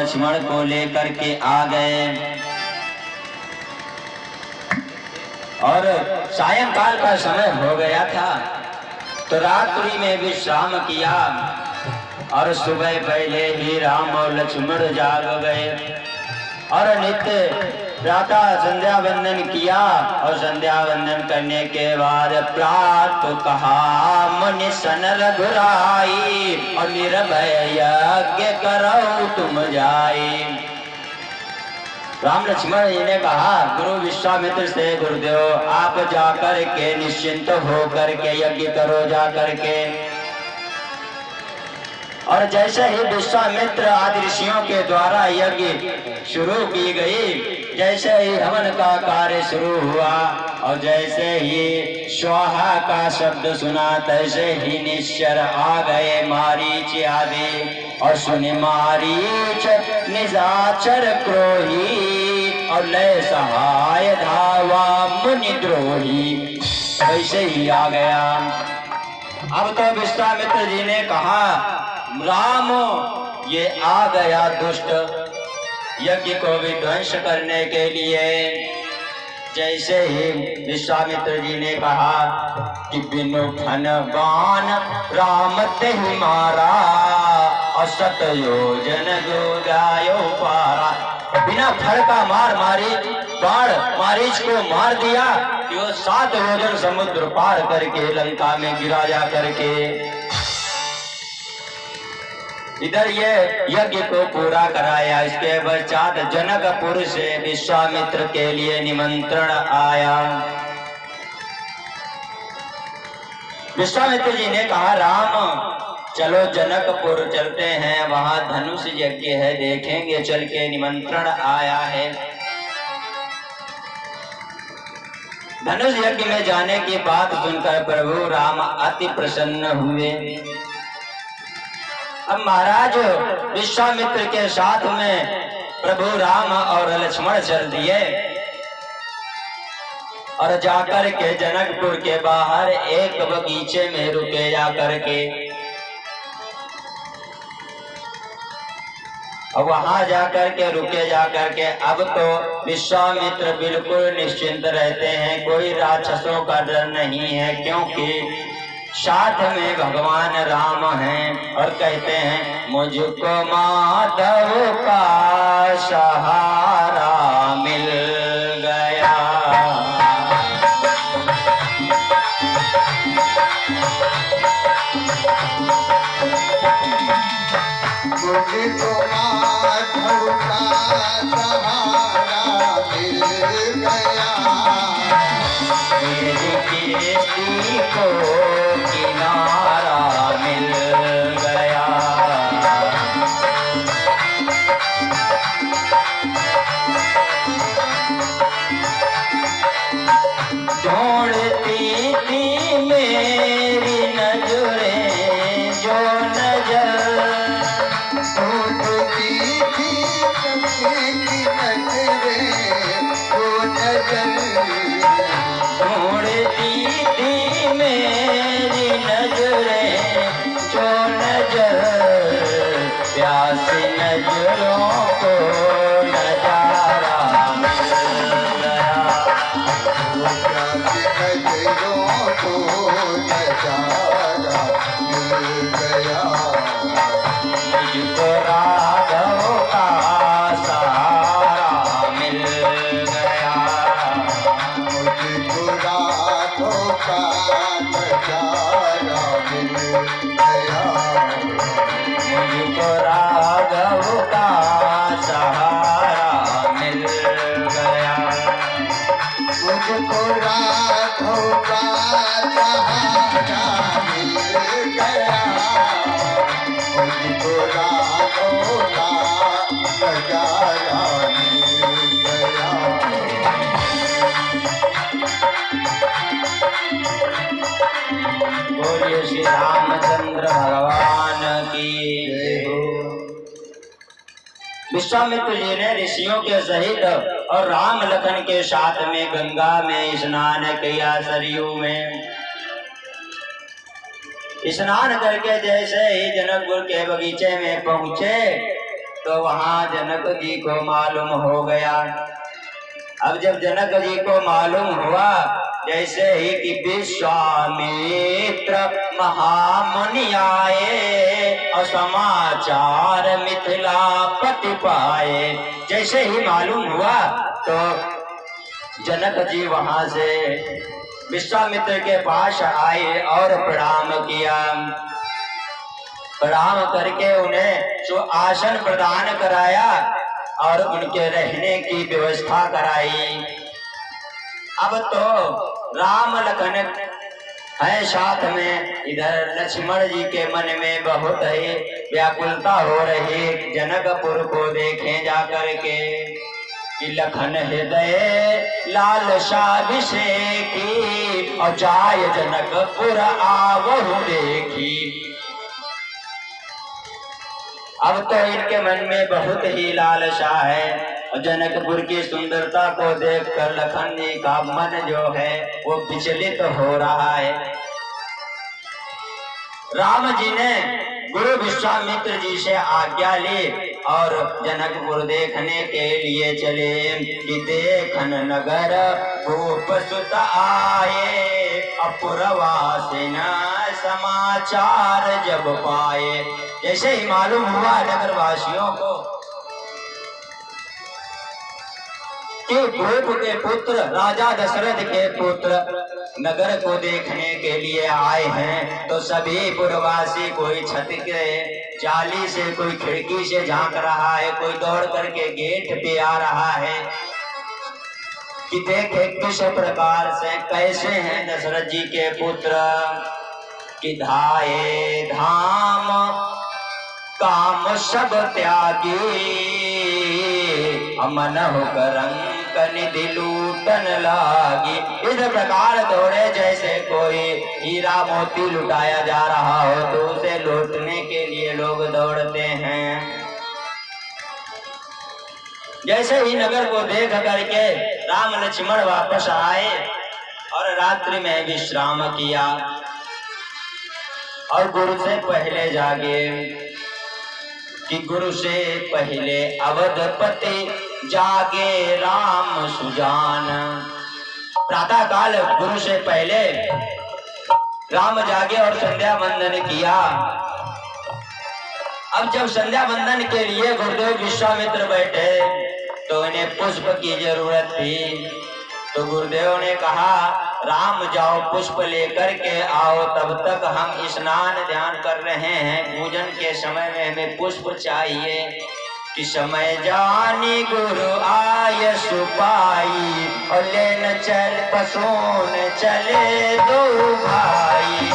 लक्ष्मण को लेकर के आ गए। और सायंकाल का समय हो गया था, तो रात्रि में विश्राम किया और सुबह पहले ही राम और लक्ष्मण जाग गए और नित्य प्रातः संध्या वंदन किया। और संध्या वंदन करने के बाद प्रातः कहा मन सन रघुराई और निर्भय यज्ञ करो तुम जाई। राम लक्ष्मण जी ने कहा गुरु विश्वामित्र से, गुरुदेव आप जाकर के निश्चिंत होकर के यज्ञ करो जाकर के। और जैसे ही विश्वामित्र आदि ऋषियों के द्वारा यज्ञ शुरू की गई, जैसे ही हवन का कार्य शुरू हुआ और जैसे ही स्वाहा का शब्द सुना, तैसे ही निश्चर आ गए मारीच आदि। और सुनि मारीच निशाचर क्रोही और लय सहाय धावा मुनि द्रोही, ऐसे ही आ गया। अब तो विश्वामित्र जी ने कहा राम ये आ गया दुष्ट यज्ञ को विध्वंस करने के लिए। जैसे ही विश्वामित्र जी ने कहा कि बिनु फन बाण राम ते मारा और सत योजन जो जायो पारा। बिना फल का मार मारी बाण मारीच को मार दिया कि वो 7 योजन समुद्र पार करके लंका में गिरा जा करके। इधर ये यज्ञ को पूरा कराया। इसके पश्चात जनकपुर से विश्वामित्र के लिए निमंत्रण आया। विश्वामित्र जी ने कहा राम चलो जनकपुर चलते हैं, वहां धनुष यज्ञ है, देखेंगे चल के, निमंत्रण आया है। धनुष यज्ञ में जाने की बात सुनकर प्रभु राम अति प्रसन्न हुए। अब महाराज विश्वामित्र के साथ में प्रभु राम और लक्ष्मण चल दिए और जाकर के जनकपुर के बाहर एक बगीचे में रुके जाकर के। और वहां जाकर के रुके जाकर के अब तो विश्वामित्र बिल्कुल निश्चिंत रहते हैं, कोई राक्षसों का डर नहीं है, क्योंकि साथ में भगवान राम हैं। और कहते हैं मुझको माधव का सहारा मिल गया। मुझको माधव का सहारा मिल गया। मेरी किस्ती को किनारा मिल गया। ढूंढती थी मेरी नजरें जो नजर, ढूंढती थी मेरी नजरें जो नजर, ढूंढती थी मेरी नजरें जो नजर, प्यासी नजरों को नजारा मिल गया। नजरों को नजारा मिल गया। मुझको राघव का सहारा मिल गया। मुझको राघव का नजारा मिल गया। मुझको राघव का सहारा मिल गया। मुझको राघव का सहारा मिल गया। मुझको राघव का नजारा मिल गया। बोलिए श्री रामचंद्र भगवान की जय हो। विश्वामित्र जी ने ऋषियों के सहित और राम लखन के साथ में गंगा में स्नान किया। सरयू में स्नान करके जैसे ही जनकपुर के बगीचे में पहुंचे तो वहां जनक जी को मालूम हो गया। अब जब जनक जी को मालूम हुआ, जैसे ही कि विश्वामित्र महामुनि आए और समाचार मिथिलापति पाए, जैसे ही मालूम हुआ तो जनक जी वहां से विश्वामित्र के पास आए और प्रणाम किया। प्रणाम करके उन्हें जो आसन प्रदान कराया और उनके रहने की व्यवस्था कराई। अब तो राम लखन है साथ में, इधर लक्ष्मण जी के मन में बहुत ही व्याकुलता हो रही, जनकपुर को देखें जा करके कि लखन हृदय लालसा विषेकी और जाय जनकपुर आवहु देखी। अब तो इनके मन में बहुत ही लालसा है और जनकपुर की सुंदरता को देखकर लखन जी का मन जो है वो विचलित हो रहा है। राम जी ने गुरु विश्वामित्र जी से आज्ञा ली और जनकपुर देखने के लिए चले कि देखन नगर भूप सुत आए, अपुरवासिन समाचार जब पाए। जैसे ही मालूम हुआ नगर वासियों को कि भूप के पुत्र राजा दशरथ के पुत्र नगर को देखने के लिए आए हैं, तो सभी पुरवासी कोई छत के जाली से, कोई खिड़की से झांक रहा है, कोई दौड़ करके गेट पे आ रहा है कि देखे किस प्रकार से कैसे हैं दशरथ जी के पुत्र। कि धाये धाम काम सब त्यागी, अमन होकर निधि लूटन लागी। इस प्रकार दौड़े जैसे कोई हीरा मोती लुटाया जा रहा हो, तो उसे लूटने के लिए लोग दौड़ते हैं। जैसे ही नगर को देख करके राम लक्ष्मण वापस आए और रात्रि में विश्राम किया और गुरु से पहले जागे कि गुरु से पहले अवधपति जागे राम सुजान। प्रातः काल गुरु से पहले राम जागे और संध्या वंदन किया। अब जब संध्या वंदन के लिए गुरुदेव विश्वामित्र बैठे तो इन्हें पुष्प की जरूरत थी, तो गुरुदेव ने कहा राम जाओ पुष्प लेकर के आओ, तब तक हम स्नान ध्यान कर रहे हैं, पूजन के समय में हमें पुष्प चाहिए। कि समय जानी गुरु आय सुपाई और लेन चल पसोन चले दो भाई।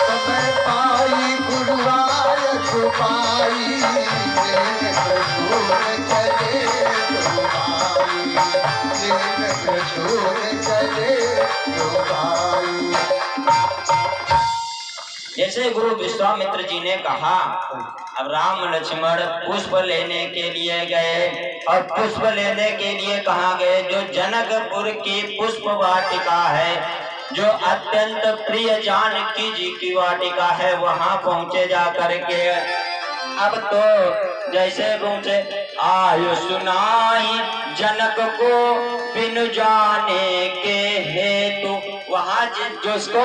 समय पाई गुरु आय सुपाई, लेन पसोन चले दो भाई, लेन पसोन चले दो भाई। जैसे गुरु विश्वामित्र जी ने कहा, अब राम लक्ष्मण पुष्प लेने के लिए गए और पुष्प लेने के लिए कहाँ गए? जो जनकपुर की पुष्प वाटिका है, जो अत्यंत प्रिय जानकी जी की वाटिका है, वहां पहुंचे जा करके। अब तो जैसे पहुंचे, आयु सुनाई जनक को बिनु जाने के हेतु। वहां जिसको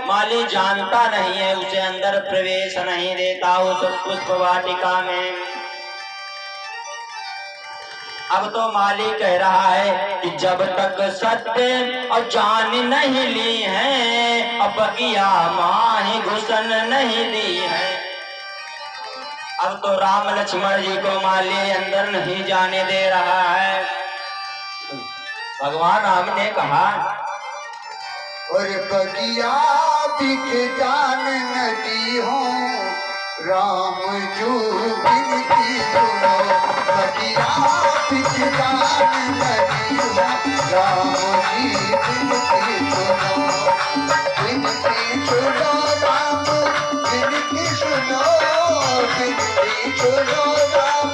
माली जानता नहीं है उसे अंदर प्रवेश नहीं देता उस पुष्प वाटिका में। अब तो माली कह रहा है कि जब तक सत्य और जान नहीं ली है, अब बगिया माही घुसन नहीं दी है। अब तो राम लक्ष्मण जी को माली अंदर नहीं जाने दे रहा है। भगवान राम ने कहा, और बगिया बिक जान नदी हो, राम जो बिनती सुनो। बगिया बिक जान नदी हो, राम जी बिनती सुनो। बिनती सुनो राम, बिनती सुनो, बिनती सुनो राम,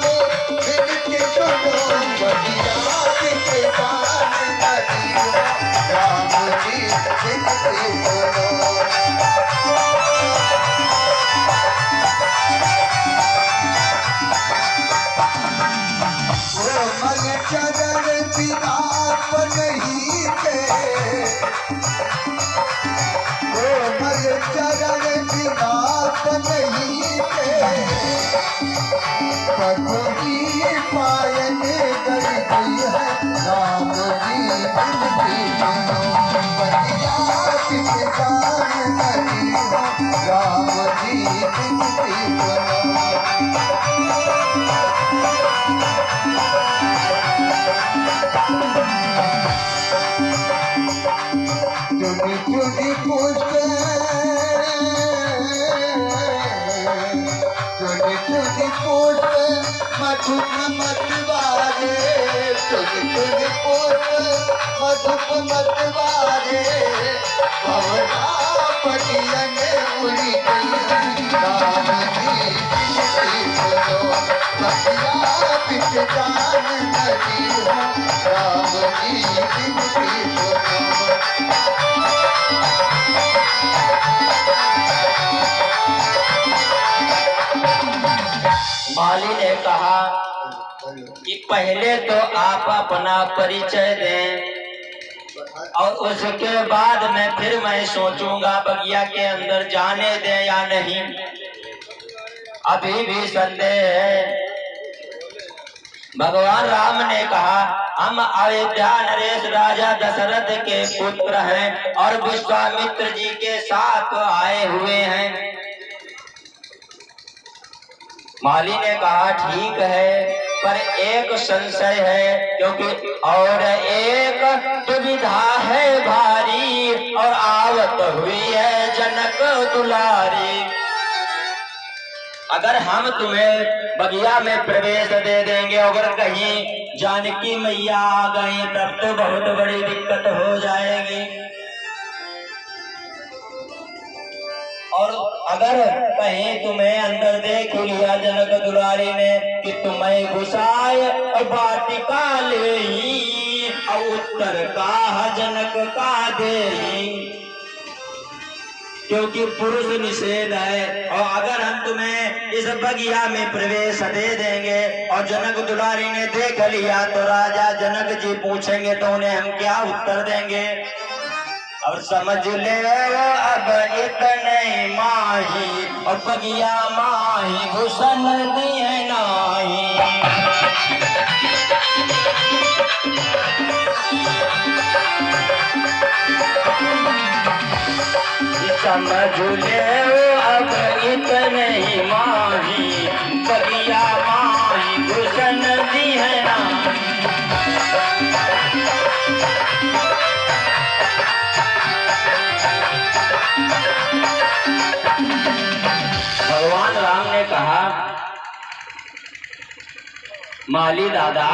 बिनती सुनो। बगिया बिक जान नदी हो, राम बिनती सुनो। वो मल चरण बिना नहीं थे, वो मल चरण बिना नहीं थे, पगुनी पायन कर गई है राम जी बिनती सुनो। बतिया बिन जान नहीं हो राम जी बिनती सुनो। चुनी चुनी पुष्प, चुनी चुनी पुष्प मधुप मतवारे, चुनी चुनी पुष्प मधुप मतवारे, पवना पटियन उड़ी गई राम जी बिनती सुनो। बतिया बिन जान नहीं हो राम जी बिनती सुनो। माली ने कहा कि पहले तो आप अपना परिचय दें और उसके बाद में फिर मैं सोचूंगा बगिया के अंदर जाने दें या नहीं। अभी भी संदेह है। भगवान राम ने कहा हम अयोध्या नरेश राजा दशरथ के पुत्र हैं और विश्वामित्र जी के साथ आए हुए हैं। माली ने कहा ठीक है, पर एक संशय है, क्योंकि और एक दुविधा है भारी और आवत हुई है जनक दुलारी। अगर हम तुम्हें बगिया में प्रवेश दे देंगे, अगर कहीं जानकी मैया आ गई तब तो बहुत बड़ी दिक्कत हो जाएगी। और अगर कहीं तुम्हें अंदर देख लिया जनक दुलारी ने कि तुम्हें घुसाए और वाटिका ले और उत्तर का जनक का दे, क्योंकि पुरुष निषेध है। और अगर हम तुम्हें इस बगिया में प्रवेश दे देंगे और जनक दुलारी ने देख लिया तो राजा जनक जी पूछेंगे तो उन्हें हम क्या उत्तर देंगे। और समझ ले अब इतने माही और बगिया माही घुसन दिए नाही। समझ ले अब इतने माही बगिया माही घुसन दिए नाही। भगवान राम ने कहा माली दादा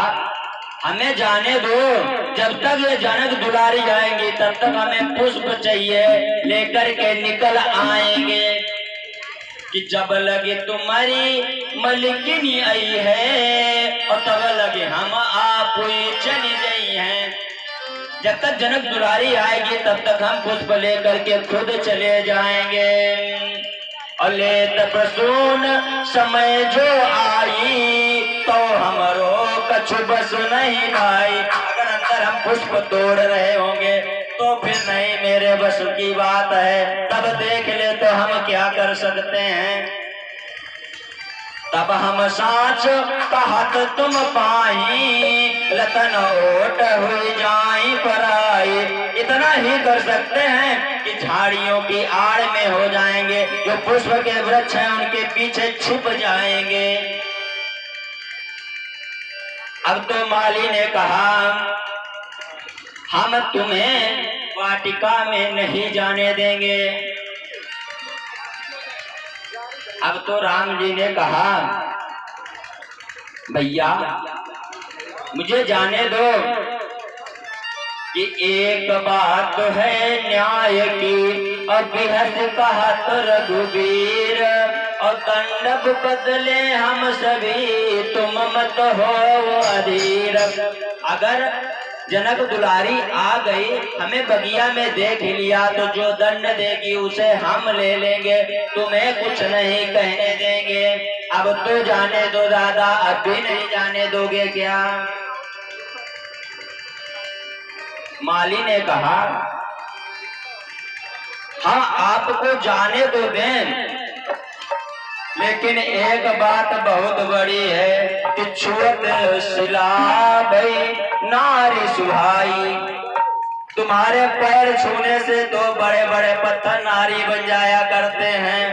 हमें जाने दो, जब तक ये जनक दुलारी जाएंगी तब तक हमें पुष्प चाहिए, लेकर के निकल आएंगे कि जब लगे तुम्हारी मलिकिनी आई है और तब लगे हम आप चली गई हैं। जब तक जनक दुलारी आएगी तब तक हम पुष्प लेकर के खुद चले जाएंगे। और लेत प्रसून समय जो आई तो हमरो कछु बस नहीं भाई। अगर अंदर हम पुष्प तोड़ रहे होंगे तो फिर नहीं मेरे बस की बात है, तब देख ले तो हम क्या कर सकते हैं। तब हम साच कहत तुम पाही लतन ओट हुई जाई पराई। इतना ही कर सकते हैं कि झाड़ियों की आड़ में हो जाएंगे, जो पुष्प के वृक्ष हैं उनके पीछे छिप जाएंगे। अब तो माली ने कहा हम तुम्हें वाटिका में नहीं जाने देंगे। अब तो राम जी ने कहा भैया मुझे जाने दो कि एक बात है न्याय की और बिहस कहत रघुवीर और दंडब बदले हम सभी तुम मत हो अधीर। अगर जनक दुलारी आ गई, हमें बगिया में देख लिया तो जो दंड देगी उसे हम ले लेंगे, तुम्हें कुछ नहीं कहने देंगे। अब तो जाने दो दादा, अब भी नहीं जाने दोगे क्या? माली ने कहा हाँ आपको जाने तो दें, लेकिन एक बात बहुत बड़ी है कि छुअत शिला भई नारी सुहाई। तुम्हारे पैर छूने से तो बड़े बड़े पत्थर नारी बन जाया करते हैं,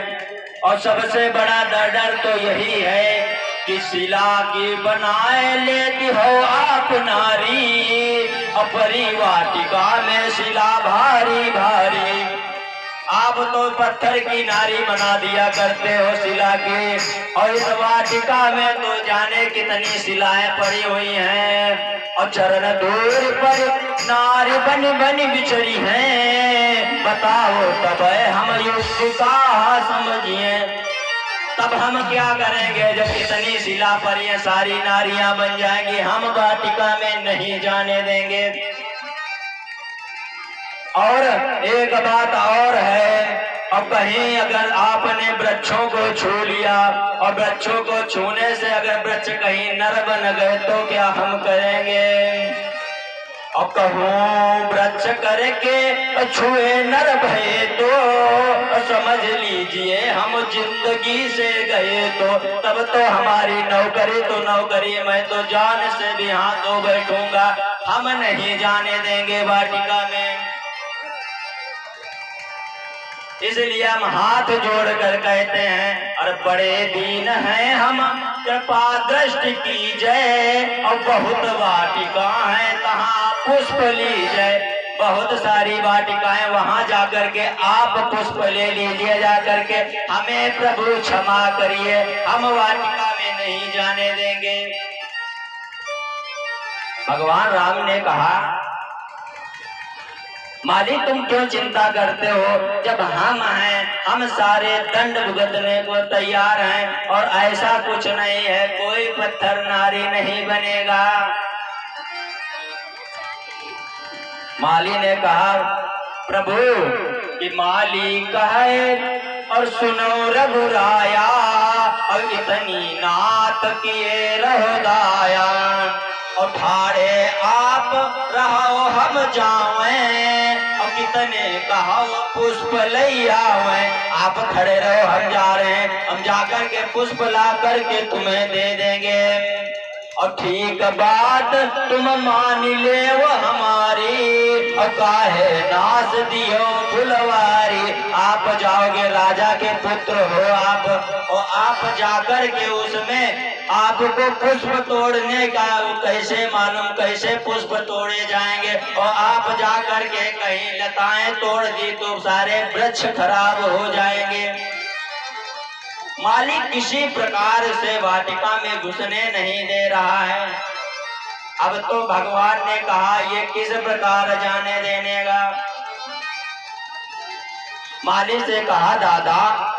और सबसे बड़ा डर तो यही है कि शिला की बनाए लेती हो आप नारी, अपनी वाटिका में शिला भारी भारी। आप तो पत्थर की नारी बना दिया करते हो शिला की, और इस वाटिका में तो जाने कितनी शिलाएं पड़ी हुई हैं, और चरण दूर पर नारी बन बन बिछड़ी हैं। बताओ तब हम युक्ति का समझिए, तब हम क्या करेंगे जब इतनी शिला पर ये सारी नारियां बन जाएंगी? हम वाटिका में नहीं जाने देंगे। और एक बात और है, अब कहीं अगर आपने वृक्षों को छू लिया और वृक्षों को छूने से अगर वृक्ष कहीं नर बन गए तो क्या हम करेंगे? अब कहूँ वृक्ष करके छुए नर भये तो समझ लीजिए हम जिंदगी से गए। तो तब तो हमारी नौकरी तो नौकरी, मैं तो जान से भी हाथ धो बैठूंगा। हम नहीं जाने देंगे वाटिका में। इसलिए हम हाथ जोड़कर कहते हैं, और बड़े दीन हैं हम, कृपा दृष्टि कीजिए। और बहुत वाटिका है तहाँ पुष्प लीजिए, बहुत सारी वाटिकाएं, वहां जाकर के आप पुष्प ले लीजिए जाकर के। हमें प्रभु क्षमा करिए, हम वाटिका में नहीं जाने देंगे। भगवान राम ने कहा माली तुम क्यों चिंता करते हो, जब हम हैं, हम सारे दंड भुगतने को तैयार हैं, और ऐसा कुछ नहीं है, कोई पत्थर नारी नहीं बनेगा। माली ने कहा प्रभु कि माली कहे और सुनो रघुराया, और इतनी नाथ किए रहो दाया, और ठाड़े आप रहो हम जावें, और कितने कहो पुष्प ले आवे। आप खड़े रहो, हम जा रहे हैं, हम जाकर के पुष्प ला करके तुम्हें दे देंगे। और ठीक बात तुम मान ले वो हमारी, और काहे नाश दियो फुलवारी। आप जाओगे, राजा के पुत्र हो आप, और आप जाकर के उसमें आपको पुष्प तोड़ने का कैसे मालूम, कैसे पुष्प तोड़े जाएंगे? और आप जाकर के कहीं लताएं तोड़ दी तो सारे वृक्ष खराब हो जाएंगे। मालिक किसी प्रकार से वाटिका में घुसने नहीं दे रहा है। अब तो भगवान ने कहा ये किस प्रकार जाने देने का? माली से कहा दादा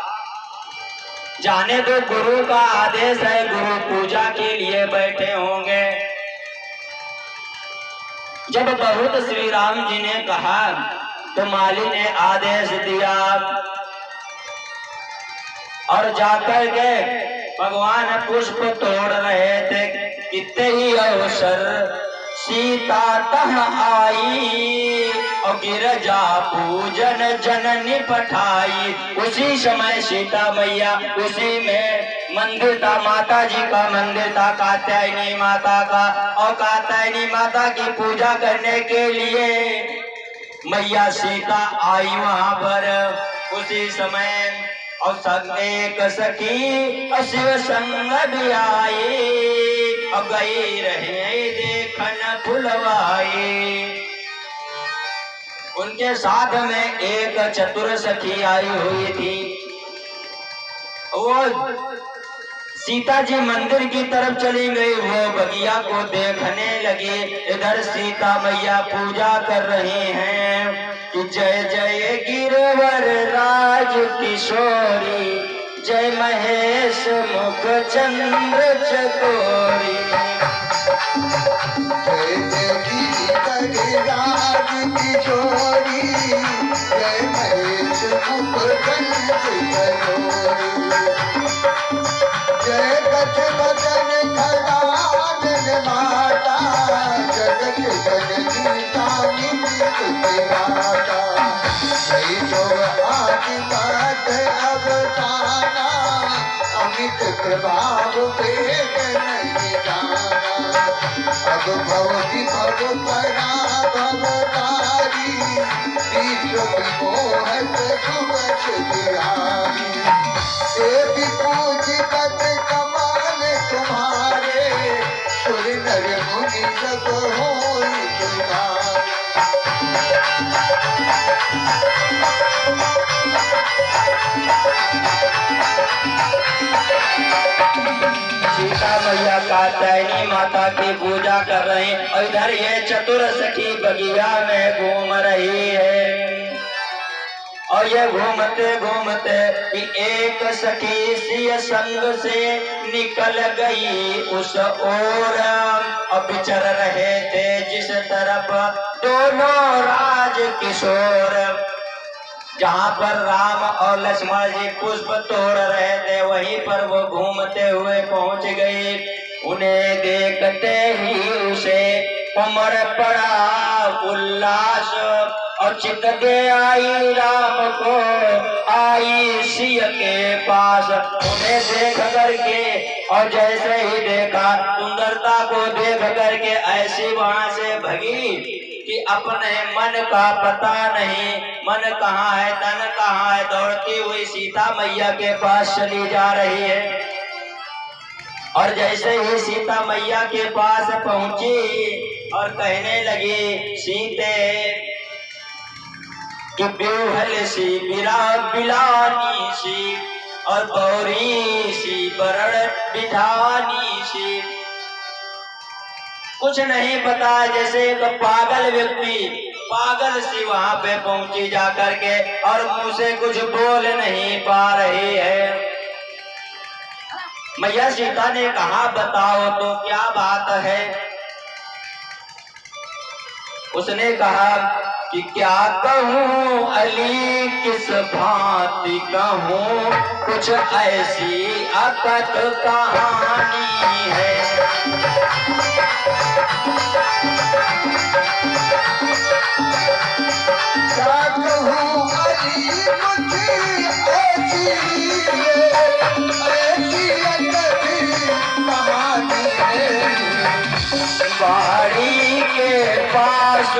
जाने दो, गुरु का आदेश है, गुरु पूजा के लिए बैठे होंगे। जब बहुत श्री राम जी ने कहा तो माली ने आदेश दिया, और जाकर के भगवान पुष्प तोड़ रहे थे। कितने ही अवसर सीता तह आई, और गिरजा पूजन जननी पठाई। उसी समय सीता मैया, उसी में मंदिर था, माता जी का मंदिर था, कात्यायनी माता का, और कात्यायनी माता की पूजा करने के लिए मैया सीता आई वहां पर उसी समय। और संग एक सखी शिव संग भी आई, और गई रहे देखन फुलवाई। उनके साथ में एक चतुर सखी आई हुई थी। वो सीता जी मंदिर की तरफ चली गई, वो बगिया को देखने लगी। इधर सीता मैया पूजा कर रही हैं कि जय जय गिरवर राज किशोरी, जय महेश मुख चंद्र चकोरी। जय जय गीता गोरी, जय महेश मुकुंद करोरी। जय दश बदन खड़ानन माता, जगत जननी कामिनी तुझे माता। जय जो आदि बात अवसाना, अमित प्रभाव वेद नहीं जाना। अब भवति भव परा भवतारी, विश्व विमोहत सुबस बिहारी। देवी पूजित कमाल तुम्हारे, सुर नर मुनि सब होई तुम्हारे। सीता मैया कात्यायनी माता की पूजा कर रहे हैं और इधर ये चतुर सखी बगिया में घूम रही है। और ये घूमते घूमते एक सखी सी संग से निकल गई उस ओर। अब विचर रहे थे जिस तरफ दोनों राज किशोर, जहाँ पर राम और लक्ष्मण जी पुष्प तोड़ रहे थे वहीं पर वो घूमते हुए पहुंच गए। उन्हें देखते ही उसे उमड़ पड़ा उल्लास और चित दे आई राम को आई सिय के पास। उन्हें देख करके और जैसे ही देखा सुंदरता को देख करके ऐसी वहां से भगी कि अपने मन का पता नहीं, मन कहाँ है तन कहाँ है, दौड़ती हुई सीता मैया के पास चली जा रही है। और जैसे ही सीता मैया के पास पहुंची और कहने लगी सीते कि बिरहल सी बिलानी सी और बौरी सी बरड़ बिठानी सी। कुछ नहीं पता, जैसे एक पागल व्यक्ति पागल सी वहां पे पहुंची जा करके और मुंह से कुछ बोल नहीं पा रही है। मैया सीता ने कहा बताओ तो क्या बात है। उसने कहा कि क्या कहूँ अली किस भांति कहूँ, कुछ ऐसी अकथ कहानी है। क्या कहूँ अली कुछ ऐसी कहानी है। बाड़ी के पास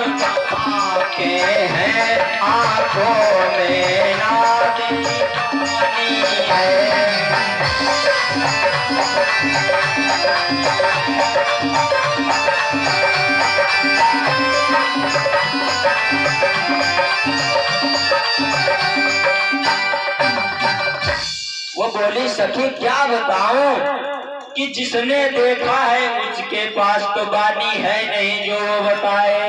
आंखें हैं, आंखों में नादी पानी है। वो बोली सखी क्या बताऊं कि जिसने देखा है उसके पास तो बानी है नहीं जो वो बताए,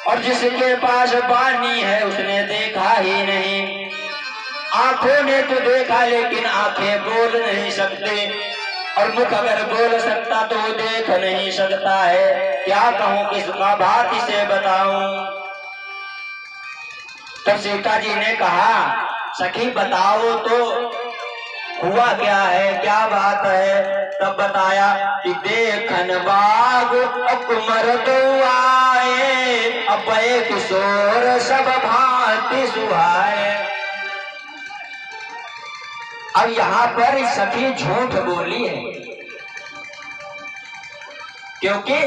और जिसके पास बानी है उसने देखा ही नहीं। आंखों ने तो देखा लेकिन आंखें बोल नहीं सकते, और मुख अगर बोल सकता तो वो देख नहीं सकता है। क्या कहूँ किसका बात इसे बताऊं। तब सीता जी ने कहा सखी बताओ तो हुआ क्या है, क्या बात है। तब बताया कि देखन बाग कुमर दुआए, अपय किशोर सब भांति सुहाए। अब यहाँ पर सखी झूठ बोली है, क्योंकि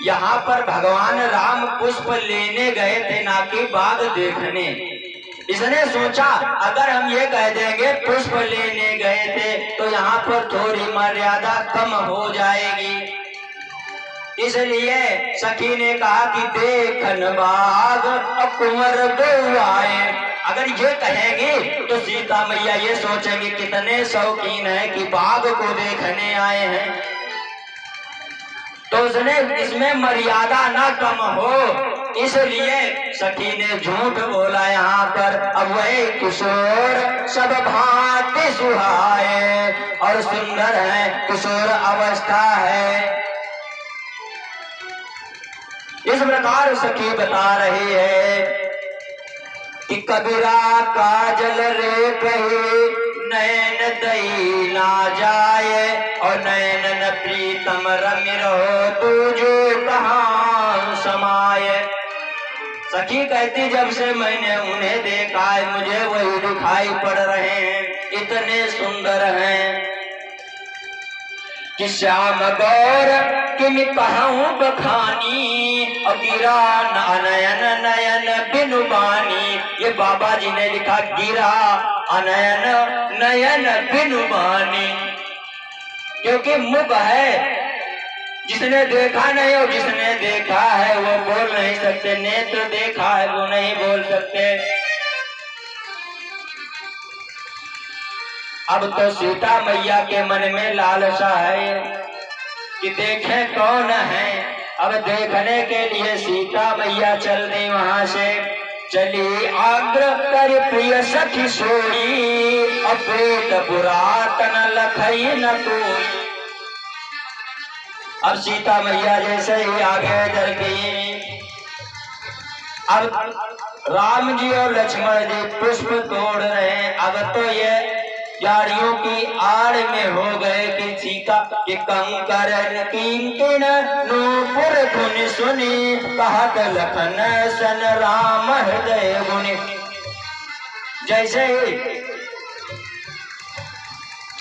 यहाँ पर भगवान राम पुष्प लेने गए थे ना कि बाग देखने। इसने सोचा अगर हम ये कह देंगे पुष्प लेने गए थे तो यहाँ पर थोड़ी मर्यादा कम हो जाएगी, इसलिए सखी ने कहा कि देखन बाग कुंवर दुआए। अगर ये कहेंगे तो सीता मैया ये सोचेंगे कितने शौकीन है कि बाग को देखने आए हैं, तो उसने इसमें मर्यादा ना कम हो, इसलिए सखी ने झूठ बोला यहाँ पर। अब वही किशोर सब भांति सुहाए, और सुंदर है किशोर अवस्था है। इस प्रकार सखी बता रही है कि कबीरा काजल रे कहे नयन दई ना जाए और नयन न प्रीतम रमि रहो तुझो कहाँ समाये। सखी कहती जब से मैंने उन्हें देखा है मुझे वही दिखाई पड़ रहे हैं, इतने सुंदर हैं कि श्याम गौर किन कहूँ बखानी गिरा अनयन नयन बिनु बानी। ये बाबा जी ने लिखा गिरा अनयन नयन बिनु बानी, क्योंकि मुख है जिसने देखा नहीं और जिसने देखा है वो बोल नहीं सकते, नेत्र देखा है वो नहीं बोल सकते। अब तो सीता मैया के मन में लालसा है कि देखें कौन है। अब देखने के लिए सीता मैया चल दी वहां से, चली आग्रह कर प्रिय सखी सोई अपेट पुरातन लखई न कोई। अब सीता मैया जैसे ही आगे चल गई, अब राम जी और लक्ष्मण जी पुष्प तोड़ रहे हैं। अब तो ये झाड़ियों की आड़ में हो गए कि सीता के कंकर किंकिन नूपुर धुन सुनी कहत लखन सन राम हृदय गुनि। जैसे ही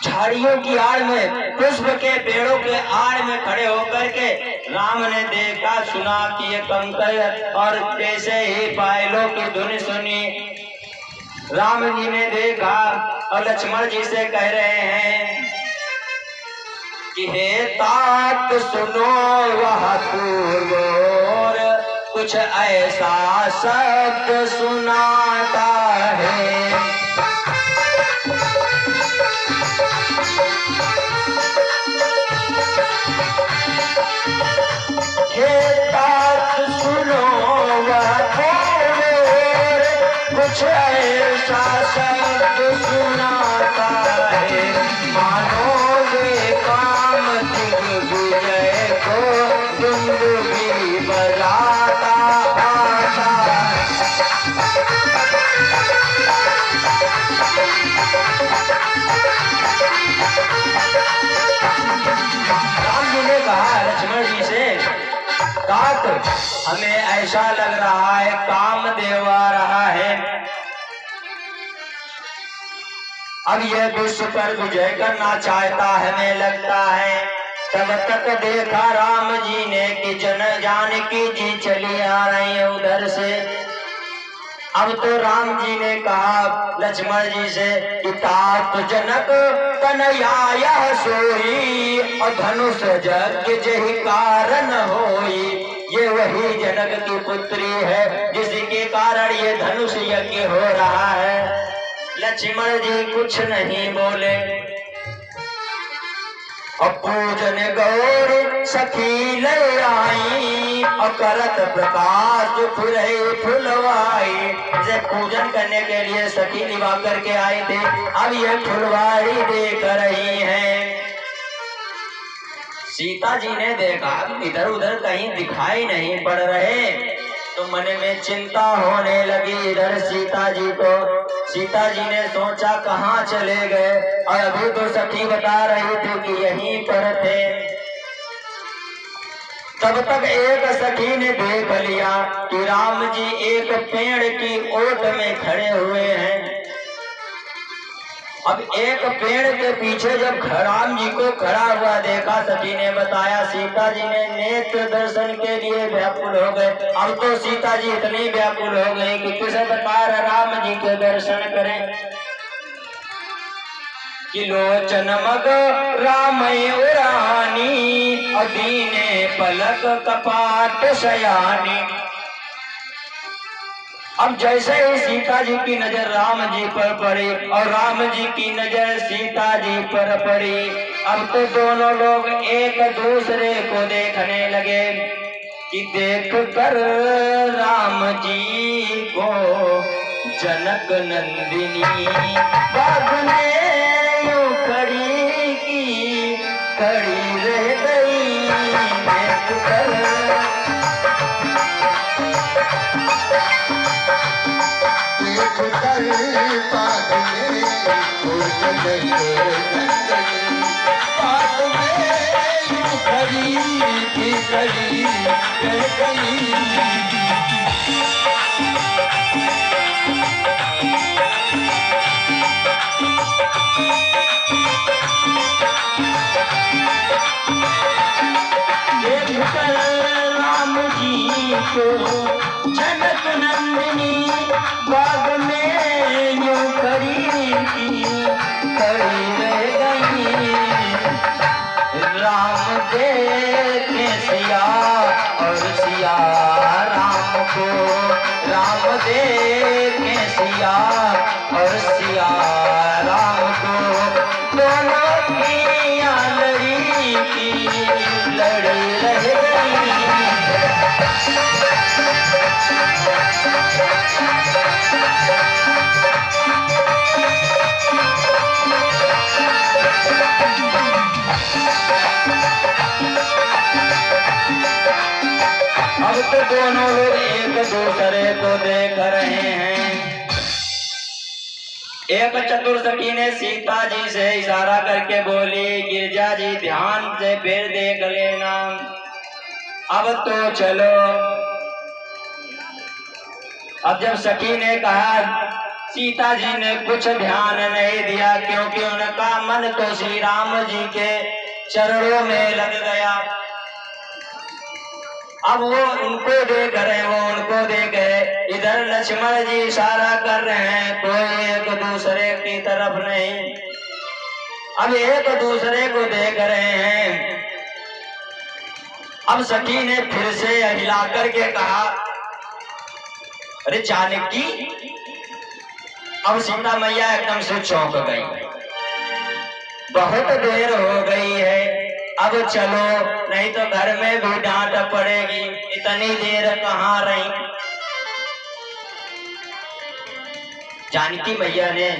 झाड़ियों की आड़ में पुष्प के पेड़ों के आड़ में खड़े होकर के राम ने देखा सुना कि ये कंकर, और जैसे ही पायलों की धुन सुनी राम जी ने देखा और लक्ष्मण जी से कह रहे हैं कि हे तात सुनो वह पूर्वोर कुछ ऐसा शब्द सुनाता है। हे तात सुनो वह पूर्वोर कुछ ऐसा शब्द सुनाता है, मानोगे काम दिग्विजय को दुंदुभी बजाता आता है। राम जी ने कहा लक्ष्मण जी से, तात हमें ऐसा लग रहा है कामदेव आ रहा है, अब यह विश्व पर विजय करना चाहता है हमें लगता है। तब तक देखा राम जी ने कि जानकी जी चली आ रही है उधर से। अब तो राम जी ने कहा लक्ष्मण जी से कि तात जनक कन्हैया सोई और धनुष यज्ञ जहि कारण होई। ये वही जनक की पुत्री है जिसके कारण ये धनुष यज्ञ हो रहा है। लक्ष्मण जी कुछ नहीं बोले और पूजन गौर सखी ले आई और करत प्रकाश फुले फुलवाई। इसे पूजन करने के लिए सखी निभा करके आए थे, अब ये फुलवारी देख रही हैं। सीता जी ने देखा इधर उधर कहीं दिखाई नहीं पड़ रहे तो मन में चिंता होने लगी इधर सीता जी को। सीता जी ने सोचा कहाँ चले गए, और अभी तो सखी बता रही थी कि यहीं पर थे। तब तक एक सखी ने देख लिया कि राम जी एक पेड़ की ओट में खड़े हुए हैं। अब एक पेड़ के पीछे जब राम जी को खड़ा हुआ देखा, सखी ने बताया, सीता जी ने नेत्र दर्शन के लिए व्याकुल हो गए। अब तो सीता जी इतनी व्याकुल हो गई कि किस प्रकार राम जी के दर्शन करें। कि लोचन मग रामय उरानी अदीने पलक कपाट शयानी। अब जैसे ही सीता जी की नजर राम जी पर पड़ी और राम जी की नजर सीता जी पर पड़ी, अब तो दोनों लोग एक दूसरे को देखने लगे कि देख कर राम जी को जनक नंदिनी बाग में यूं खड़ी की खड़ी रह गई। देख कर देख कर बाग में उजल नंदनी, बाग में यूं खड़ी थी खड़ी रह गई। राम जी को जनक नंदिनी बाग में यूं खड़ी थी खड़ी रह गई। राम देखे सिया और सिया राम को, राम देखे सिया और सिया राम को, दोनों की लड़ी की लड़ी रह गई। अब तो दोनों लोग एक दूसरे को देख रहे हैं। एक चतुर सखी ने सीता जी से इशारा करके बोली, गिरजा जी ध्यान से फिर देख लेना। अब तो चलो। अब जब सखी ने कहा, सीता जी ने कुछ ध्यान नहीं दिया, क्योंकि उनका मन तो श्री राम जी के चरणों में लग गया। अब वो उनको देख रहे हैं, वो उनको देख रहे। इधर लक्ष्मण जी इशारा कर रहे हैं, कोई एक दूसरे की तरफ नहीं। अब एक दूसरे को देख रहे हैं। अब सखी ने फिर से हिला करके कहा, अरे जानकी। अब सीता मैया एकदम से चौंक गई, बहुत देर हो गई है, अब चलो, नहीं तो घर में भी डांट पड़ेगी, इतनी देर कहाँ रही। जानकी मैया ने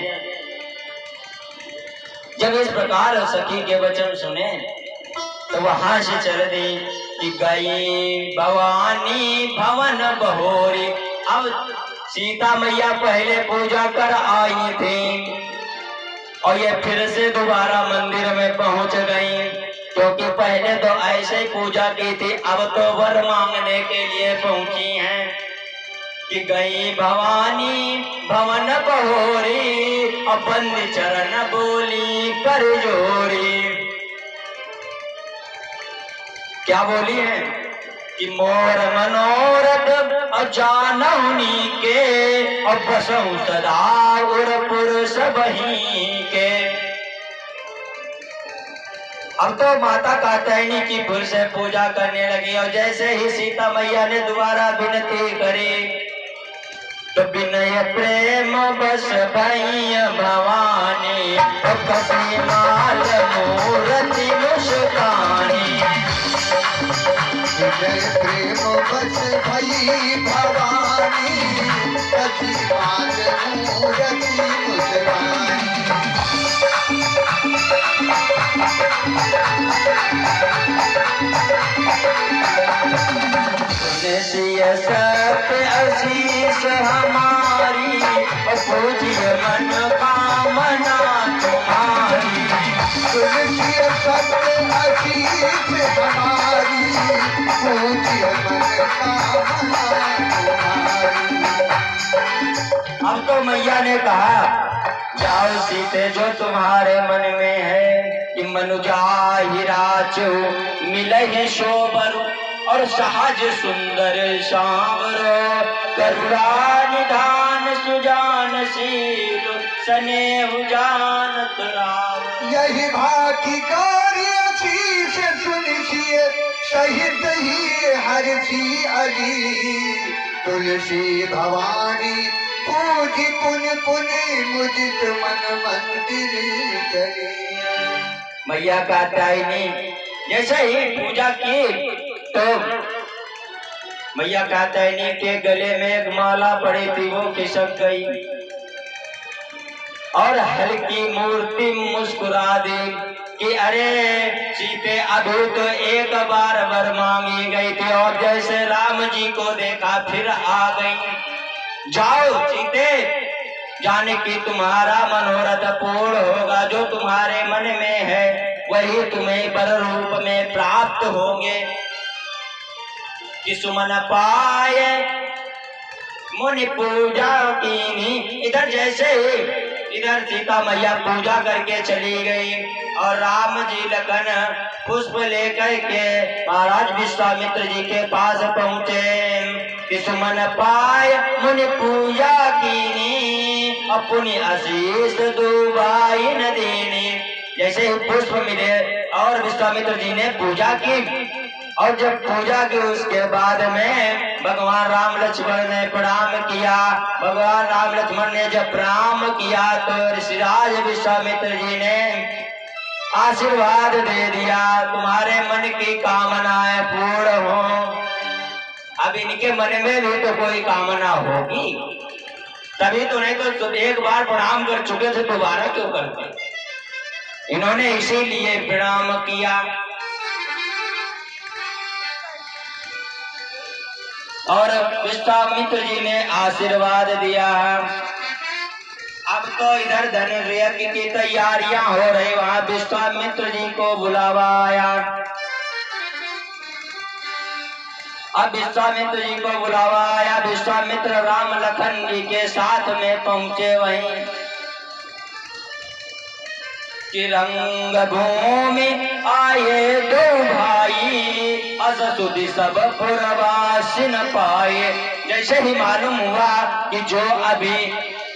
जब इस प्रकार सखी के वचन सुने तो वहां से चल दी कि गई भवानी भवन बहोरी। अब सीता मैया पहले पूजा कर आई थी और ये फिर से दोबारा मंदिर में पहुंच गई, क्योंकि पहले तो ऐसे ही पूजा की थी, अब तो वर मांगने के लिए पहुंची हैं। कि गई भवानी भवन बहोरी और बंद चरण बोली कर जोरी। क्या बोली है कि मोर मनोरथ जानौनी के और बसऊं सदा उरपुर सबही के। अब तो माता कात्यायनी की फिर से पूजा करने लगी और जैसे ही सीता मैया ने दोबारा विनती करी तो विनय प्रेम बस भई भवानी कसी माल मूर्ति मुस्कानी। विनय प्रेम बस भई भवानी कसी माल मूर्ति मुस्कानी। सत्य आशीष हमारी पूजिए मन कामना तुम्हारी। तुलसी सत्य आशीष हमारी पूजिए मन कामना तुम्हारी। अब तो मैया ने कहा, जाओ सीते जो तुम्हारे मन में है कि मनुजा हिराचो मिले शोभर और सहज सुंदर सांवर करुणा निधान सुजान शील स्नेह जानत राव। यही भाकी कार्य शीश सुनिए सहित ही हर्षी अली। तुलसी भवानी पूजी पुन पुनि मुदित मन मंदिर चले। मैया कात्यायनी जैसे ही पूजा की तो मैया कात्यायनी के गले में एक माला पड़ी थी, वो खिसक गई और हल्की मूर्ति मुस्कुरा दी। कि अरे सीते अभी तो एक बार वर मांगी गई थी और जैसे राम जी को देखा फिर आ गई। जाओ सीते, जाने की तुम्हारा मनोरथ पूर्ण होगा, जो तुम्हारे मन में है वही तुम्हें वर रूप में प्राप्त होंगे। कि सुमन पाए मुनि पूजा कीनी। इधर जैसे इधर सीता मैया पूजा करके चली गई और राम जी लखन पुष्प लेकर के महाराज विश्वामित्र जी के पास पहुंचे। कि सुमन पाए मुनि पूजा कीनी, अपनी आशीष दुबाई न देनी। जैसे ही पुष्प मिले और विश्वामित्र जी ने पूजा की, और जब पूजा की उसके बाद में भगवान राम लक्ष्मण ने प्रणाम किया। भगवान राम लक्ष्मण ने जब प्रणाम किया तो ऋषिराज विश्वामित्र जी ने आशीर्वाद दे दिया, तुम्हारे मन की कामनाएं पूर्ण हो। अब इनके मन में भी तो कोई कामना होगी, तभी तो, नहीं तो एक बार प्रणाम कर चुके थे, दोबारा क्यों करते। इन्होंने इसीलिए प्रणाम किया और विश्वामित्र जी ने आशीर्वाद दिया। अब तो इधर धनुष यज्ञ की तैयारियां हो रही, वहां विश्वामित्र जी को बुलावा आया। अब विश्वामित्र जी को बुलावा आया, विश्वामित्र राम लखन जी के साथ में पहुंचे वहीं। कि रंग भूमि आए दो भाई, अस सुधि सब पुरवासी न पाए। जैसे ही मालूम हुआ कि जो अभी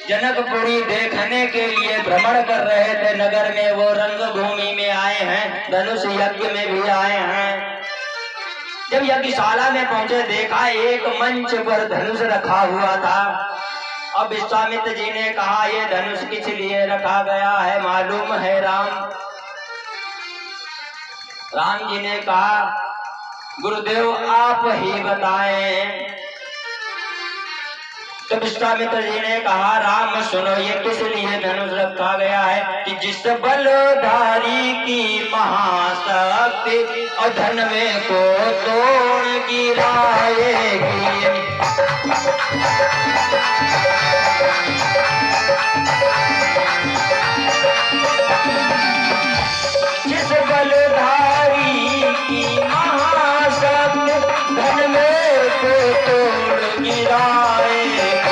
जनकपुरी देखने के लिए भ्रमण कर रहे थे नगर में, वो रंग भूमि में आए हैं, धनुष यज्ञ में भी आए हैं। जब यज्ञशाला में पहुंचे, देखा एक मंच पर धनुष रखा हुआ था। अब विश्वामित्र जी ने कहा, ये धनुष किस लिए रखा गया है मालूम है राम? राम जी ने कहा, गुरुदेव आप ही बताएं। तो विश्वामित्र जी ने कहा, राम सुनो, ये किस लिए धनुष रखा गया है? कि जिस बलधारी की महाशक्ति और धन में को तोड़ गिराएगी। जिस बलधारी की महाशक्ति धन में को तोड़ गिराएगी,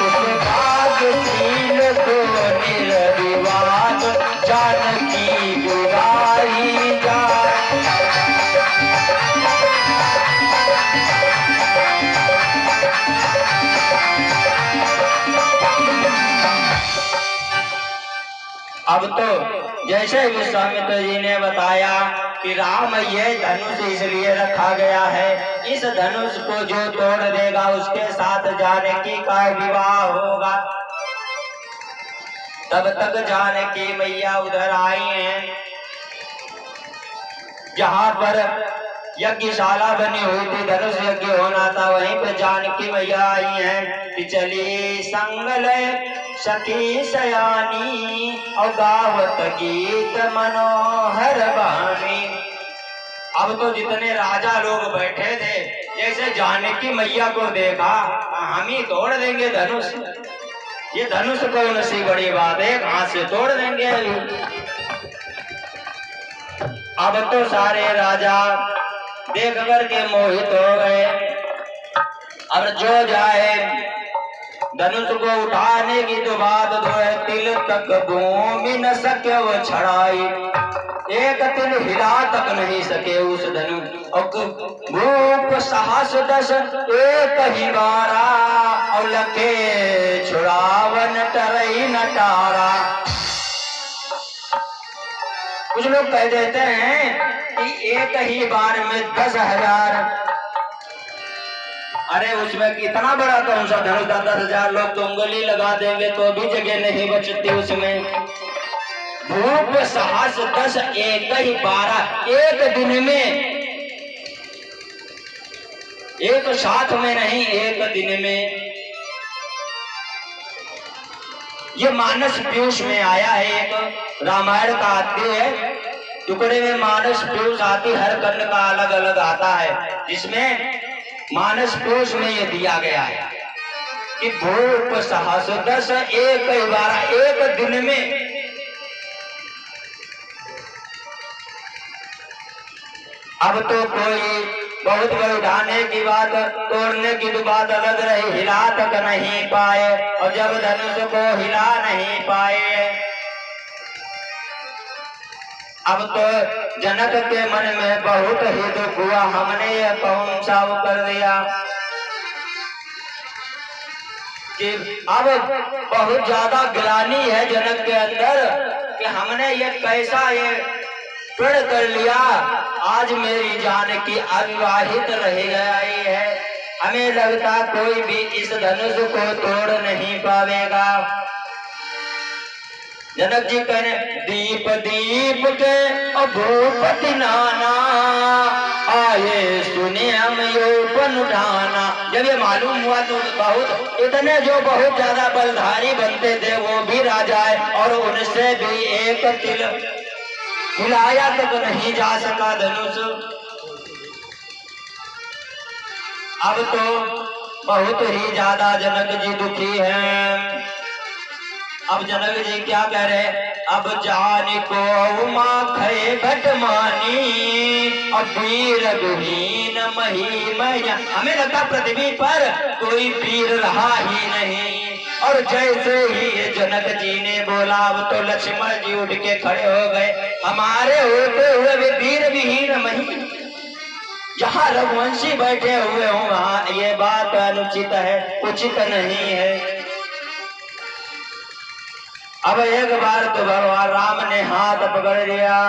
उस भाग्यशील को निर्विवाद जानकी बुराई जाए। अब तो जैसे विश्वामित्र जी ने बताया कि राम ये धनुष इसलिए रखा गया है, इस धनुष को जो तोड़ देगा उसके साथ जानकी का विवाह होगा। तब तक जानकी मैया उधर आई हैं, जहां पर यज्ञशाला बनी हुई थी, धनुष यज्ञ होना था, वहीं पर जानकी मैया आई हैं। कि चली संगल सखी सयानी और गावत गीत मनोहर बानी। अब तो जितने राजा लोग बैठे थे, जैसे जानकी मैया को देखा, हम ही तोड़ देंगे धनुष, ये धनुष कौन सी बड़ी बात है, कहां से तोड़ देंगे। अब तो सारे राजा देख करके मोहित हो गए। अब जो जाए धनुष को उठाने की तो बात दो है, तिल तक भूमि न सके वो छड़ाई। एक तिल हिला तक नहीं सके उस धनुष। और भूप साहस दस एक ही बारा, और लखे छुड़ावन टरई न टारा। कुछ लोग कह देते हैं कि एक ही बार में 10,000, अरे उसमें कितना बड़ा कौन सा धनुष था? 10,000 लोग तो उंगली लगा देंगे तो भी जगह नहीं बचती उसमें। भूप साहस 10 एक ही 12, एक दिन में, एक साथ में नहीं, एक दिन में। ये मानस पीयूष में आया है, एक रामायण का अध्याय है। टुकड़े में मानस पुरुष आती, हर कर्ण का अलग अलग आता है, जिसमें मानस पुरुष में ये दिया गया है कि भूप सहस्रदश एक बार, एक दिन में अब तो कोई बहुत बड़ी उठाने की बात, तोड़ने की तो बात अलग रही, हिला तक नहीं पाए, और जब धनुष को हिला नहीं पाए, अब तो जनक के मन में बहुत ही दुख हुआ, हमने ये कौन सा वो कर दिया कि अब बहुत ज्यादा ग्लानि है जनक के अंदर कि हमने ये कैसा ये प्रण कर लिया, आज मेरी जान की अविवाहित रह गई है, हमें लगता कोई भी इस धनुष को तोड़ नहीं पावेगा। जनक जी कहने दीप दीप के भूपति नाना आए सुने हम योपन उठाना। जब ये मालूम हुआ तो बहुत इतने जो बहुत ज्यादा बलधारी बनते थे वो भी राजाए, और उनसे भी एक तिल हिलाया तक नहीं जा सका धनुष। अब तो बहुत ही ज्यादा जनक जी दुखी हैं। अब जनक जी क्या कह रहे, अब जान को माखे घट मानी, अब वीर विहीन मही मैया। हमें लगता पृथ्वी पर कोई वीर रहा ही नहीं। और जैसे ही जनक जी ने बोला, अब तो लक्ष्मण जी उठ के खड़े हो गए, हमारे होते हुए भी वीर विहीन मही, जहाँ रघुवंशी बैठे हुए हों वहाँ ये बात अनुचित है, उचित नहीं है। अब एक बार तो भगवान राम ने हाथ पकड़ लिया,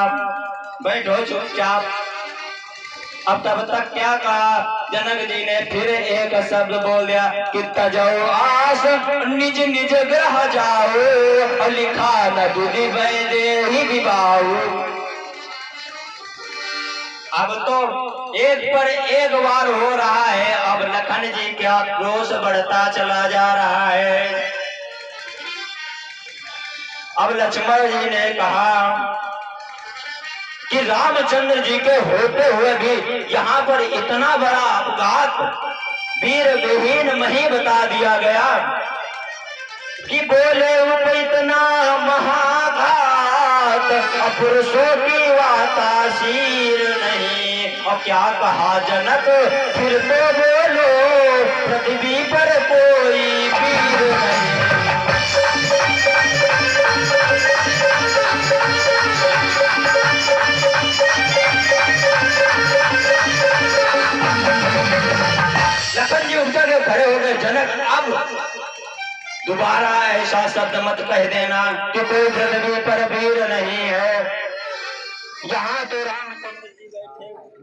बैठो चुपचाप। अब तब तक क्या कहा, जनक जी ने फिर एक शब्द बोल दिया कि तजो आस निज निज ग्रह जाओ, लिखा न दूधी बैदे ही विवाह। अब तो एक पर एक बार हो रहा है, अब लखन जी का क्रोध बढ़ता चला जा रहा है। अब लक्ष्मण जी ने कहा कि रामचंद्र जी के होते हुए भी यहाँ पर इतना बड़ा अपघात वीर विहीन मही बता दिया गया कि बोले इतना महाघात, पुरुषों की वाताशीर नहीं। और क्या कहा जनक, फिर तो बोलो पृथ्वी पर कोई वीर नहीं। लखन जी उठ के खड़े हो गए, जनक अब दोबारा ऐसा शब्द मत कह देना कि कोई पृथ्वी पर वीर नहीं है। यहाँ तो रामचंद्र जी बैठे।